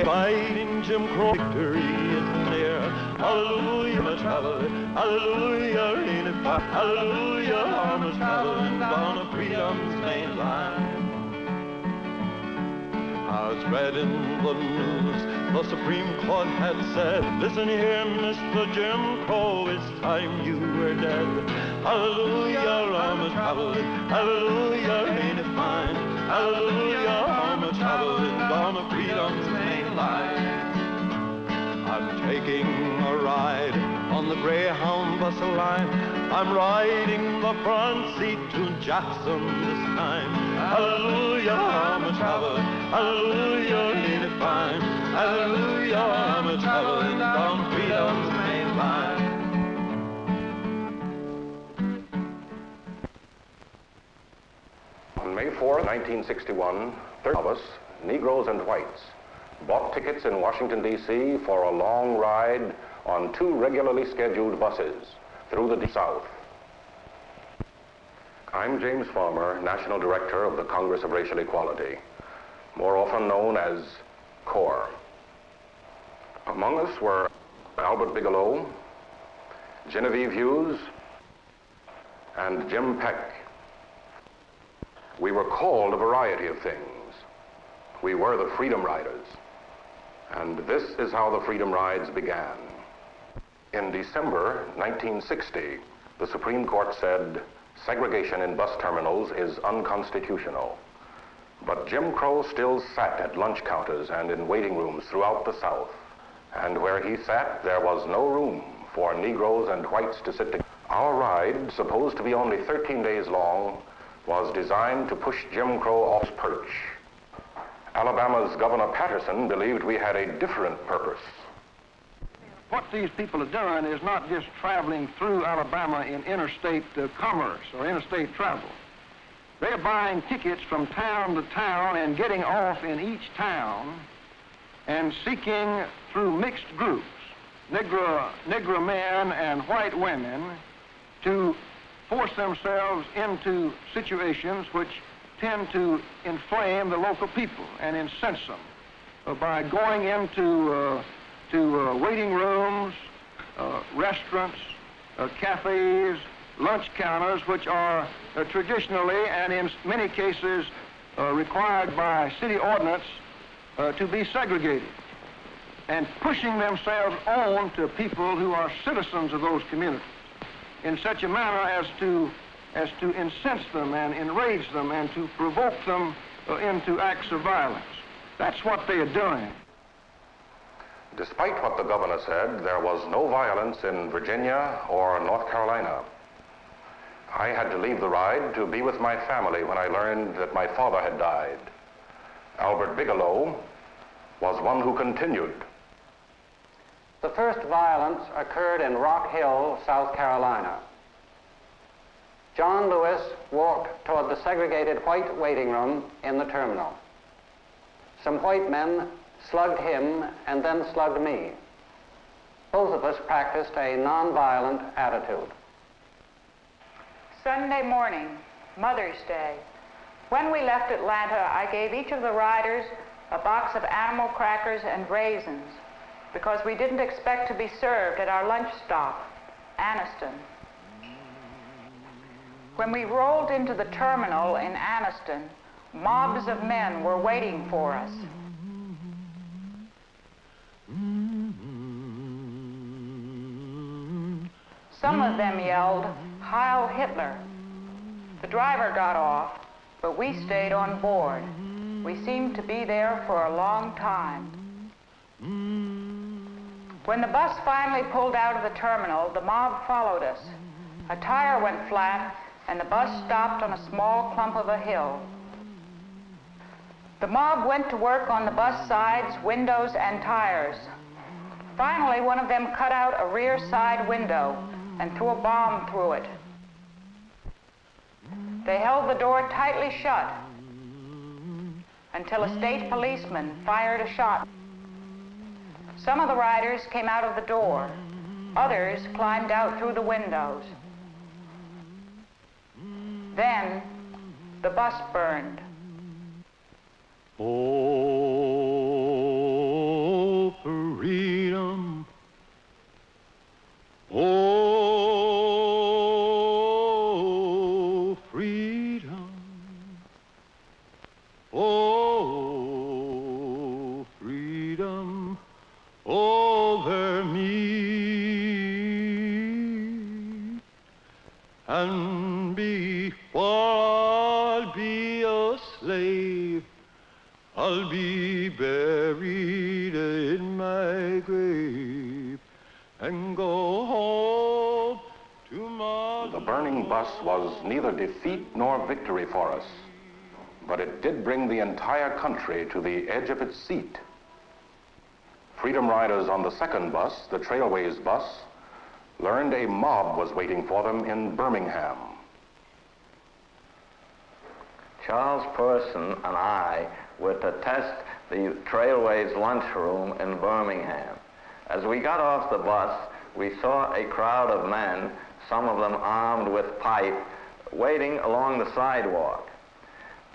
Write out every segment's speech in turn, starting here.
fighting Jim Crow victory is near. Hallelujah, traveling, hallelujah, ain't it fine? Hallelujah, armors traveling down a freedom's main line. I was read in the news, the Supreme Court had said, listen here, Mr. Jim Crow, it's time you were dead. Hallelujah, armors traveling, hallelujah, ain't it fine? Hallelujah, armors traveling down a freedom's main line. I'm taking a ride on the Greyhound bus line. I'm riding the front seat to Jackson this time. Hallelujah, I'm a traveling. Hallelujah, ain't it fine? Hallelujah, I'm a traveling down freedom's main line. On May 4, 1961, 30 of us, Negroes and whites, bought tickets in Washington, D.C. for a long ride on 2 regularly scheduled buses through the Deep South. I'm James Farmer, National Director of the Congress of Racial Equality, more often known as CORE. Among us were Albert Bigelow, Genevieve Hughes, and Jim Peck. We were called a variety of things. We were the Freedom Riders. And this is how the Freedom Rides began. In December 1960, the Supreme Court said segregation in bus terminals is unconstitutional. But Jim Crow still sat at lunch counters and in waiting rooms throughout the South. And where he sat, there was no room for Negroes and whites to sit together. Our ride, supposed to be only 13 days long, was designed to push Jim Crow off his perch. Alabama's Governor Patterson believed we had a different purpose. What these people are doing is not just traveling through Alabama in interstate commerce or interstate travel. They're buying tickets from town to town and getting off in each town and seeking through mixed groups, Negro men and white women, to force themselves into situations which tend to inflame the local people and incense them by going into waiting rooms, restaurants, cafes, lunch counters, which are traditionally and in many cases required by city ordinance to be segregated, and pushing themselves on to people who are citizens of those communities in such a manner as to incense them and enrage them and to provoke them into acts of violence. That's what they are doing. Despite what the governor said, there was no violence in Virginia or North Carolina. I had to leave the ride to be with my family when I learned that my father had died. Albert Bigelow was one who continued. The first violence occurred in Rock Hill, South Carolina. John Lewis walked toward the segregated white waiting room in the terminal. Some white men slugged him and then slugged me. Both of us practiced a nonviolent attitude. Sunday morning, Mother's Day. When we left Atlanta, I gave each of the riders a box of animal crackers and raisins because we didn't expect to be served at our lunch stop, Anniston. When we rolled into the terminal in Anniston, mobs of men were waiting for us. Some of them yelled, "Heil Hitler." The driver got off, but we stayed on board. We seemed to be there for a long time. When the bus finally pulled out of the terminal, the mob followed us. A tire went flat, and the bus stopped on a small clump of a hill. The mob went to work on the bus sides, windows, and tires. Finally, one of them cut out a rear side window and threw a bomb through it. They held the door tightly shut until a state policeman fired a shot. Some of the riders came out of the door. Others climbed out through the windows. Then the bus burned. Oh, freedom. Oh, freedom over me. And before I'll be a slave, I'll be buried in my grave and go home to my... The burning bus was neither defeat nor victory for us, but it did bring the entire country to the edge of its seat. Freedom riders on the second bus, the Trailways bus, learned a mob was waiting for them in Birmingham. Charles Person and I were to test the Trailways lunchroom in Birmingham. As we got off the bus, we saw a crowd of men, some of them armed with pipe, waiting along the sidewalk.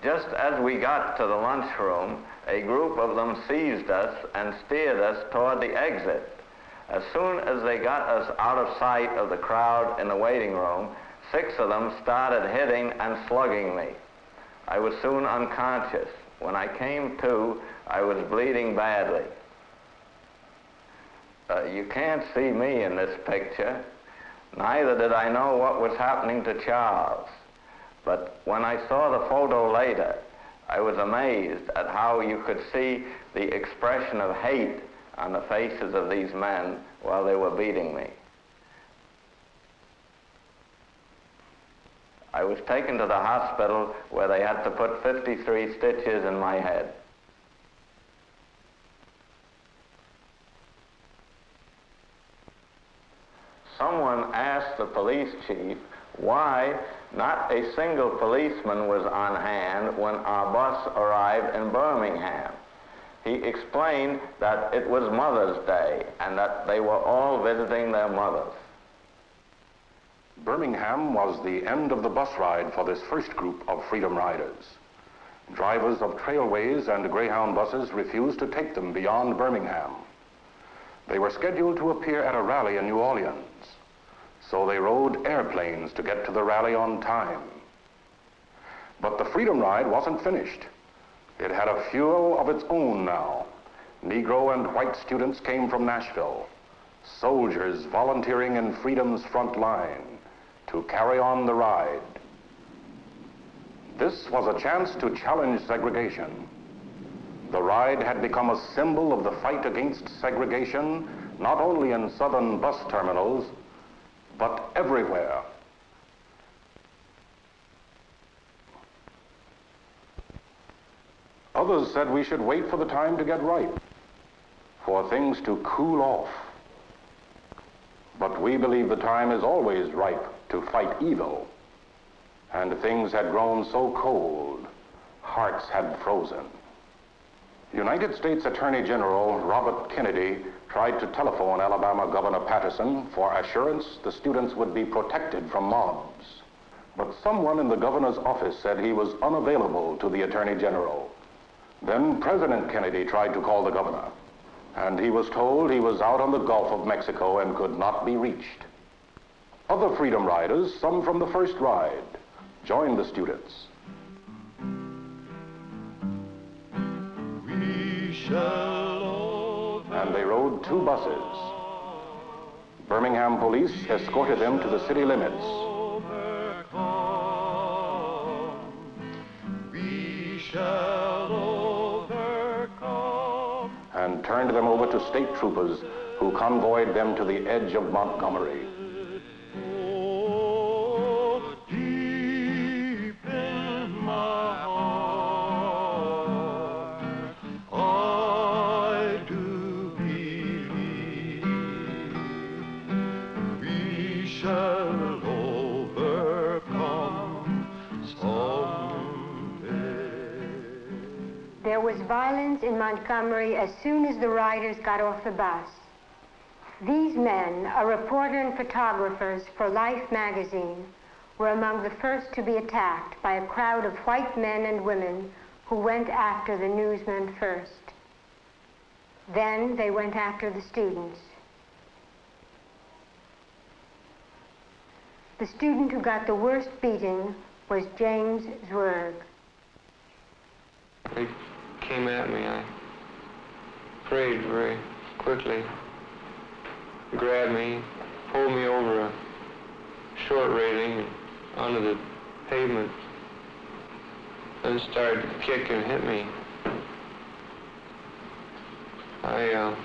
Just as we got to the lunchroom, a group of them seized us and steered us toward the exit. As soon as they got us out of sight of the crowd in the waiting room, 6 of them started hitting and slugging me. I was soon unconscious. When I came to, I was bleeding badly. You can't see me in this picture. Neither did I know what was happening to Charles. But when I saw the photo later, I was amazed at how you could see the expression of hate on the faces of these men while they were beating me. I was taken to the hospital where they had to put 53 stitches in my head. Someone asked the police chief why not a single policeman was on hand when our bus arrived in Birmingham. He explained that it was Mother's Day and that they were all visiting their mothers. Birmingham was the end of the bus ride for this first group of Freedom Riders. Drivers of Trailways and Greyhound buses refused to take them beyond Birmingham. They were scheduled to appear at a rally in New Orleans, so they rode airplanes to get to the rally on time. But the Freedom Ride wasn't finished. It had a fuel of its own now. Negro and white students came from Nashville, soldiers volunteering in freedom's front line to carry on the ride. This was a chance to challenge segregation. The ride had become a symbol of the fight against segregation, not only in southern bus terminals, but everywhere. Others said we should wait for the time to get ripe, for things to cool off. But we believe the time is always ripe to fight evil. And things had grown so cold, hearts had frozen. United States Attorney General Robert Kennedy tried to telephone Alabama Governor Patterson for assurance the students would be protected from mobs. But someone in the governor's office said he was unavailable to the Attorney General. Then President Kennedy tried to call the governor, and he was told he was out on the Gulf of Mexico and could not be reached. Other Freedom Riders, some from the first ride, joined the students. We shall And they rode 2 buses. Birmingham police escorted them to the city limits. overcome. We shall overcome. And turned them over to state troopers who convoyed them to the edge of Montgomery. Oh, deep in my heart, I do believe we shall overcome someday. There was violence in Montgomery as soon as the riders got off the bus. These men, a reporter and photographers for Life magazine, were among the first to be attacked by a crowd of white men and women who went after the newsmen first. Then they went after the students. The student who got the worst beating was James Zwerg. They came at me. I prayed very quickly, grabbed me, pulled me over a short railing onto the pavement, and started to kick and hit me. I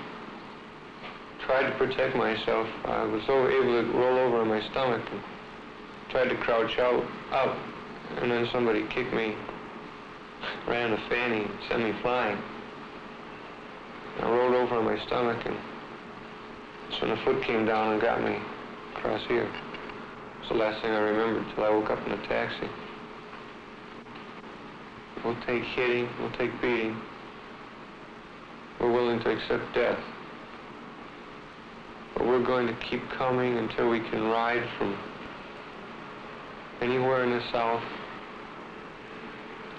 tried to protect myself. I was able to roll over on my stomach and tried to crouch up, and then somebody kicked me, ran a fanny, sent me flying. I rolled over on my stomach, and so the foot came down and got me across here. It's the last thing I remembered until I woke up in a taxi. We'll take hitting, we'll take beating. We're willing to accept death. But we're going to keep coming until we can ride from anywhere in the South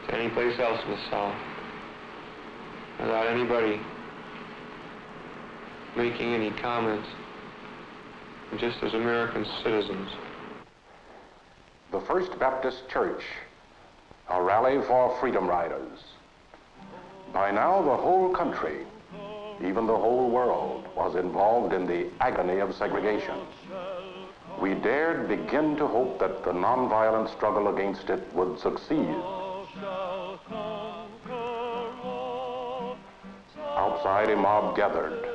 to any place else in the South without anybody making any comments, just as American citizens. The First Baptist Church, a rally for freedom riders. By now, the whole country, even the whole world, was involved in the agony of segregation. We dared begin to hope that the nonviolent struggle against it would succeed. Outside, a mob gathered.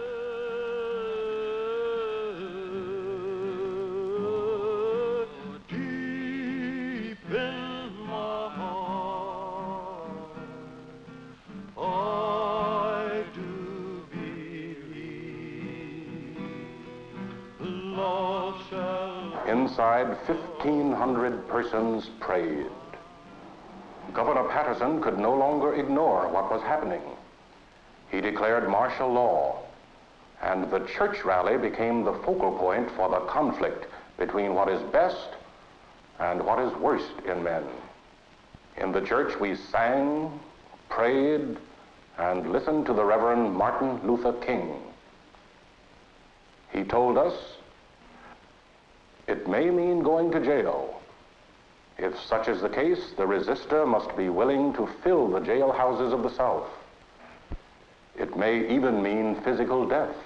Inside, 1,500 persons prayed. Governor Patterson could no longer ignore what was happening. He declared martial law, and the church rally became the focal point for the conflict between what is best and what is worst in men. In the church, we sang, prayed, and listened to the Reverend Martin Luther King. He told us, it may mean going to jail. If such is the case, the resistor must be willing to fill the jailhouses of the South. It may even mean physical death.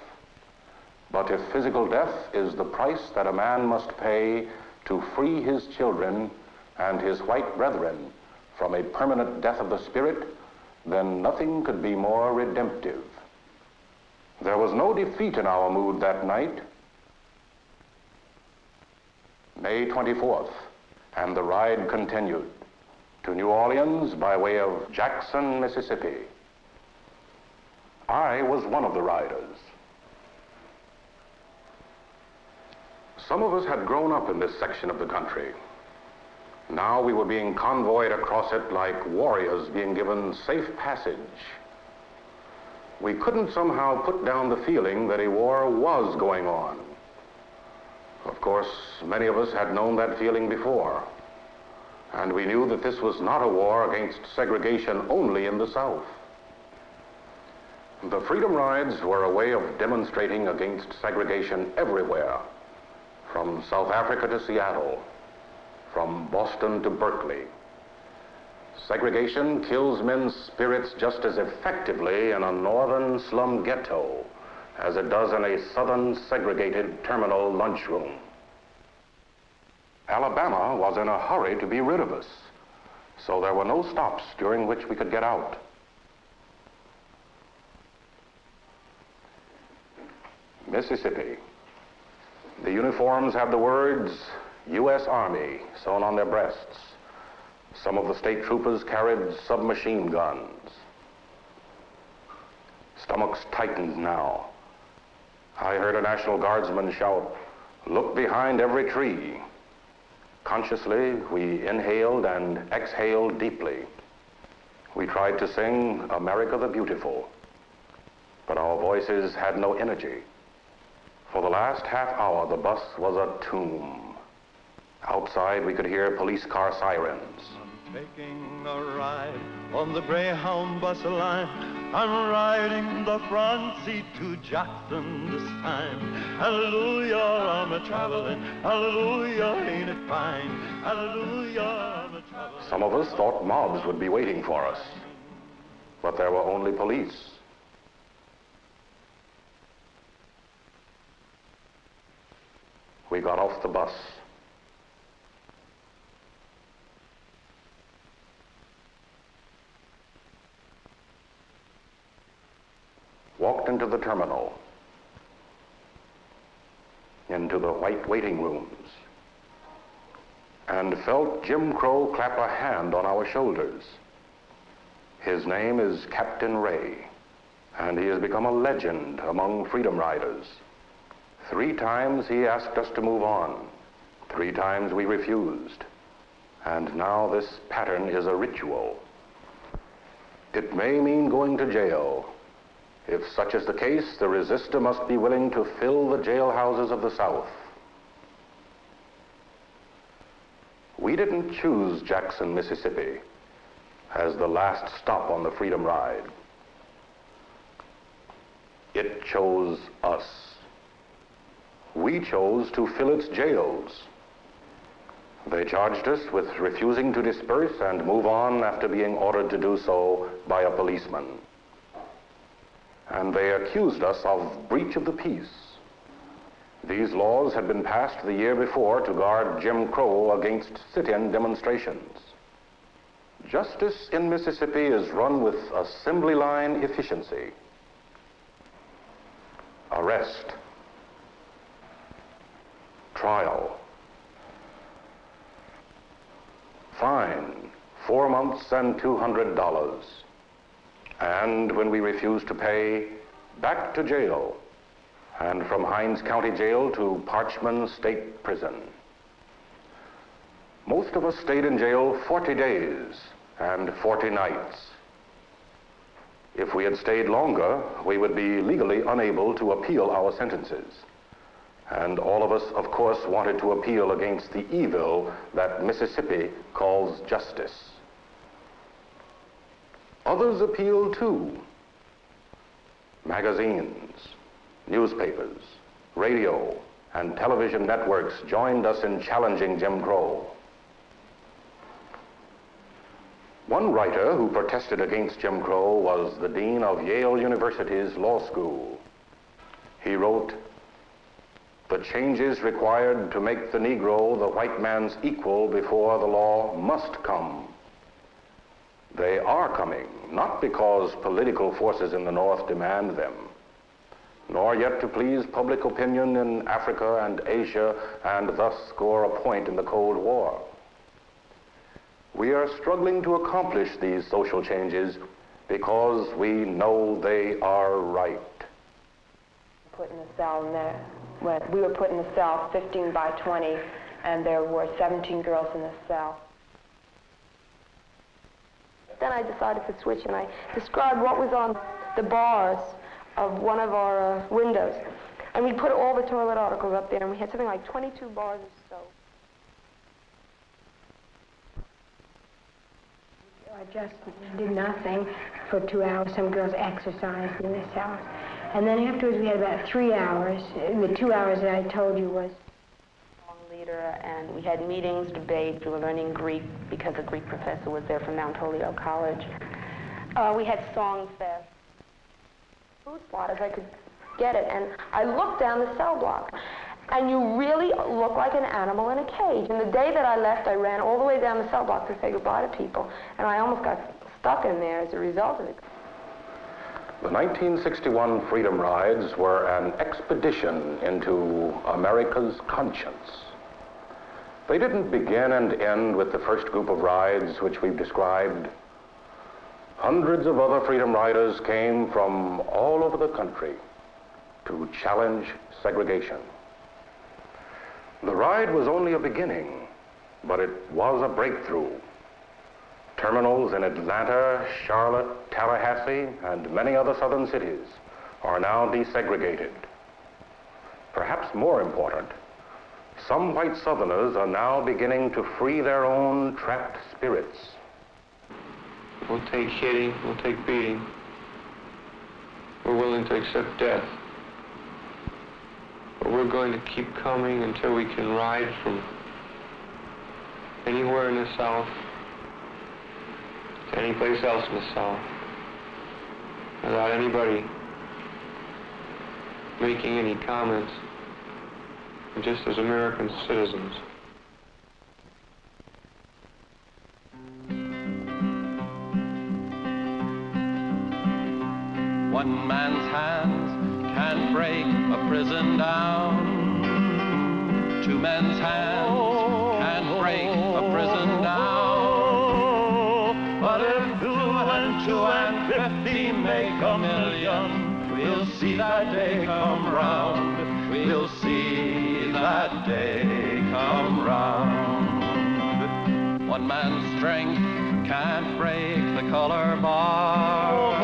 But if physical death is the price that a man must pay to free his children and his white brethren from a permanent death of the spirit, then nothing could be more redemptive. There was no defeat in our mood that night. May 24th, and the ride continued to New Orleans by way of Jackson, Mississippi. I was one of the riders. Some of us had grown up in this section of the country. Now we were being convoyed across it like warriors being given safe passage. We couldn't somehow put down the feeling that a war was going on. Of course, many of us had known that feeling before, and we knew that this was not a war against segregation only in the South. The Freedom Rides were a way of demonstrating against segregation everywhere, from South Africa to Seattle, from Boston to Berkeley. Segregation kills men's spirits just as effectively in a northern slum ghetto as it does in a southern segregated terminal lunchroom. Alabama was in a hurry to be rid of us, so there were no stops during which we could get out. Mississippi. The uniforms have the words U.S. Army sewn on their breasts. Some of the state troopers carried submachine guns. Stomachs tightened now. I heard a National Guardsman shout, "Look behind every tree." Consciously, we inhaled and exhaled deeply. We tried to sing America the Beautiful, but our voices had no energy. For the last half hour, the bus was a tomb. Outside, we could hear police car sirens. Taking a ride on the Greyhound bus line. I'm riding the front seat to Jackson this time. Hallelujah, I'm a traveling. Hallelujah, ain't it fine? Hallelujah, I'm a traveling. Some of us thought mobs would be waiting for us, but there were only police. We got off the bus. Walked into the terminal, into the white waiting rooms, and felt Jim Crow clap a hand on our shoulders. His name is Captain Ray, and he has become a legend among freedom riders. 3 times he asked us to move on. 3 times we refused. And now this pattern is a ritual. It may mean going to jail. If such is the case, the resistor must be willing to fill the jailhouses of the South. We didn't choose Jackson, Mississippi, as the last stop on the Freedom Ride. It chose us. We chose to fill its jails. They charged us with refusing to disperse and move on after being ordered to do so by a policeman. And they accused us of breach of the peace. These laws had been passed the year before to guard Jim Crow against sit-in demonstrations. Justice in Mississippi is run with assembly line efficiency. Arrest. Trial. Fine, 4 months and $200. And when we refuse to pay, back to jail. And from Hinds County Jail to Parchman State Prison. Most of us stayed in jail 40 days and 40 nights. If we had stayed longer, we would be legally unable to appeal our sentences. And all of us, of course, wanted to appeal against the evil that Mississippi calls justice. Others appealed too. Magazines, newspapers, radio, and television networks joined us in challenging Jim Crow. One writer who protested against Jim Crow was the dean of Yale University's law school. He wrote, "The changes required to make the Negro the white man's equal before the law must come. They are coming, not because political forces in the North demand them, nor yet to please public opinion in Africa and Asia and thus score a point in the Cold War. We are struggling to accomplish these social changes because we know they are right." Put in a cell, and when we were put in a cell 15 by 20, and there were 17 girls in the cell. Then I decided to switch, and I described what was on the bars of one of our windows. And we put all the toilet articles up there, and we had something like 22 bars of soap. I just did nothing for 2 hours. Some girls exercised in this house. And then afterwards we had about 3 hours. The 2 hours that I told you was leader, and we had meetings, debates. We were learning Greek because a Greek professor was there from Mount Holyoke College. We had song fest. Food spot as I could get it, and I looked down the cell block, and you really look like an animal in a cage. And the day that I left, I ran all the way down the cell block to say goodbye to people, and I almost got stuck in there as a result of it. The 1961 Freedom Rides were an expedition into America's conscience. They didn't begin and end with the first group of rides which we've described. Hundreds of other Freedom Riders came from all over the country to challenge segregation. The ride was only a beginning, but it was a breakthrough. Terminals in Atlanta, Charlotte, Tallahassee, and many other southern cities are now desegregated. Perhaps more important, some white Southerners are now beginning to free their own trapped spirits. We'll take hitting, we'll take beating. We're willing to accept death. But we're going to keep coming until we can ride from anywhere in the South any place else in the South without anybody making any comments, just as American citizens. One man's hands can break a prison down. Two men's hands can break a prison down. But if 2 and 2 and 50 make a million, we'll see that day come round. We'll see that day come round. One man's strength can't break the color bar.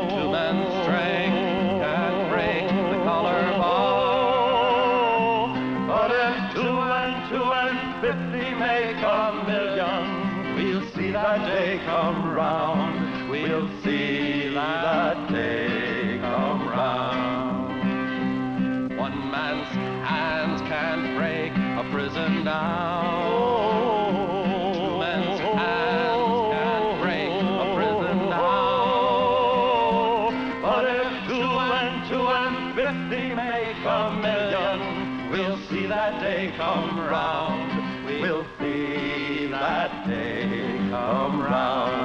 Two men's strength can't break the color bar. But if 2 and 2 and 50 make a million, we'll see that day come round. We'll see that day come round. One man's hands can't break a prison down. Two men's hands can't break a prison down. But if 2 and 2 and 50 make a million, we'll see that day come round. We'll see that day come round.